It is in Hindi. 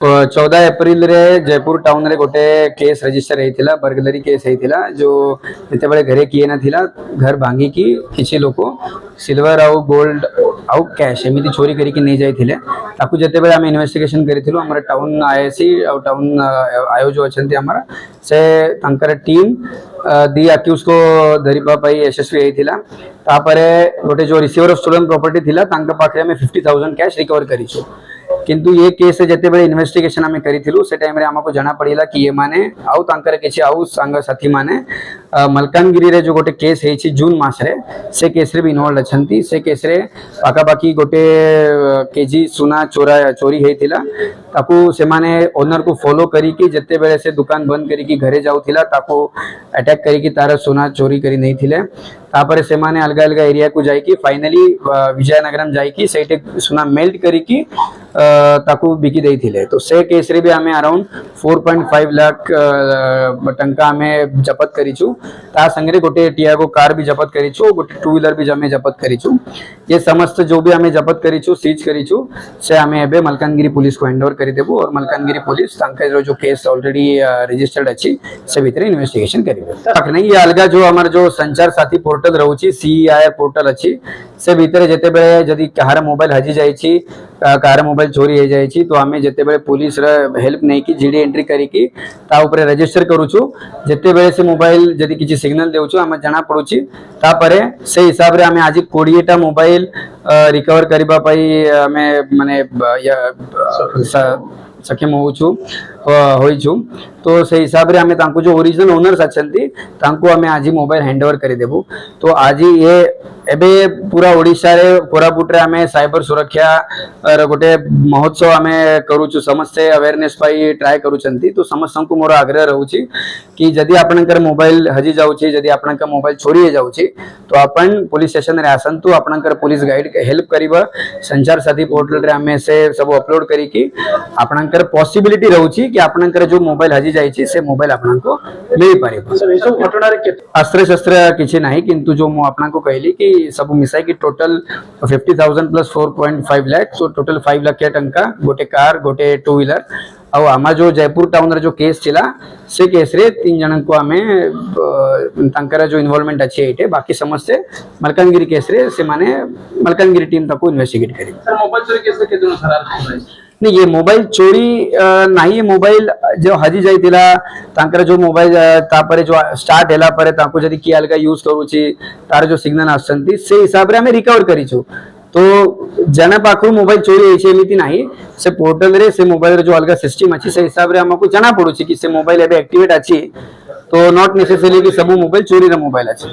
14 एप्रिल रे जयपुर टाउन रे गोटे केस रजिस्टर होता बर्गलरी केस होता जो जिते घरे किए ना घर भांगी की किसी लोक सिल्वर आउ गोल्ड आउ कैश एमती चोरी करके नहीं जाइए ताकू जिते आम इन्वेस्टिगेशन करूँ आम टाउन आईएससी आउ टाउन आयो जो अच्छा आमर से टीम दी अक्यूज को धरवाई यशस्वी होता तापर गोटे जो रिसीवर ऑफ स्टोलन प्रॉपर्टी थिला तांका पाखे आम 50,000 कैश रिकवर करूँ किंतु ये केस जिते बड़े इन्वेस्टिगेशन आम करूँ से टाइम आमको जना पड़ा कि ये माने आउ तांकर किसी आउ सांग साथी माने मलकानगिरी रे जो गोटे केस है जून मास रे से केस रे भी इन्वॉल्व अच्छा से केस रे पाखापाखि गोटे केजी सुना चोरी होता ताकू से माने ओनर को फॉलो करी जिते बेले से दुकान बंद करी घरे जाऊला ताकू अटैक करी तार सुना चोरी करी नहीं थिले तापर से माने अलग अलग एरिया को जाइकी फाइनली विजयनगरम जाइकी से सुना मेल्ट करी ताकू बिकी देई थिले तो से केस रे भी आमे अराउंड 4.5 लाख टंका आमे जपत करीचु ता संगे गोटे टियागो कार भी जपत करीचु गोटे टू व्हीलर भी आमे जपत करीचु ये समस्त जो भी आमे जपत करीचु सीज करीचु से आमे एबे मलकानगिरी पुलिस को हैंड ओवर करी देबो और मलकानगिरी पुलिस तांका जो केस ऑलरेडी रजिस्टर्ड अछि से भीतर इन्वेस्टिगेशन करिवे तक नहीं ये अलगा जो हमर जो संचार साथी पोर्टल रहउची सीआईआर पोर्टल अछि से भीतर जते बेले जदी कहार मोबाइल हजी जाई छी कार मोबाइल चोरी हो जाए तो आम जिते बड़े पुलिस हेल्प नहीं कि जीडी एंट्री करी ऊपर रजिस्टर करुचु जिते बड़े से मोबाइल जदि किसी सिग्नल देउछु आम जना पड़ुची तापरे से हिसाब रे आम आज 20टा मोबाइल रिकवर करबा पई आमे माने सक्षम होइछु तो से हिसाब रे आमे तांको जो ओरिजिनल ओनर्स अछंती तांको आमे आज मोबाइल हैंड ओवर करी देबु तो आज ये एबे पूरा ओडिशा रे कोरापुट रे आमे साइबर सुरक्षा गोटे महोत्सव आमे करूछु समस्ते अवेयरनेस पाई ट्राई करूछंती तो समस्त को मोर आग्रह रहउची कि जदि आपनकर मोबाइल हजी जाउची जदि आपनकर मोबाइल चोरी हो जाउची तो अपन पुलिस स्टेशन रे आसंतु आपनकर पुलिस गाइड हेल्प करिबा संचार साथी पोर्टल रे आमे से सब अपलोड करी कि आपनकर पॉसिबिलिटी रहउची कि आपनकर जो मोबाइल हजी जाइछि से मोबाइल आपनको मिल पारिबो सर एसो घटना रे अस्त्र शस्त्र किछि नाही किंतु जो मु आपनको कहली कि सब मिसाई कि total 50,000 plus 4.5 lakh so total 5 lakh टंका गोटे कार गोटे टू व्हीलर आउ आमा जो जयपुर टाउन रे जो केस चिला से केस रे 3 जन को आमे तांकर जो इन्वॉल्वमेंट अछि एटे बाकी समस्ते मलकानगिरी केस रे से माने मलकानगिरी टीम तको इन्वेस्टिगेट करी सर मोबाइल चोरी केस रे केतना फरार नहीं ये मोबाइल चोरी नहीं मोबाइल जो हजी जाइतिला तांकर जो मोबाइल तापरे जो स्टार्ट हैला परे ताको जदी की अलगा यूज करूची तार जो सिग्नल आसंती से हिसाब रे हमें रिकवर करीछु तो जन पाखु मोबाइल चोरी होइछे एमिति नाही से पोर्टल रे से मोबाइल रे जो अलगा सिस्टम अछि से हिसाब रे हमको जाना पड़ुची कि से मोबाइल एबे एक्टिवेट अछि तो नॉट नेसेसरी कि सब मोबाइल चोरी रे मोबाइल अछि।